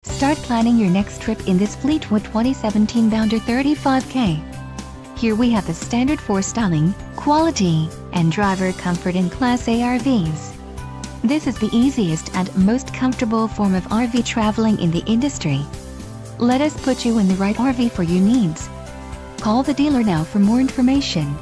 Start planning your next trip in this Fleetwood 2017 Bounder 35K. Here we have the standard for styling, quality, and driver comfort in Class A RVs. This is the easiest and most comfortable form of RV traveling in the industry. Let us put you in the right RV for your needs. Call the dealer now for more information.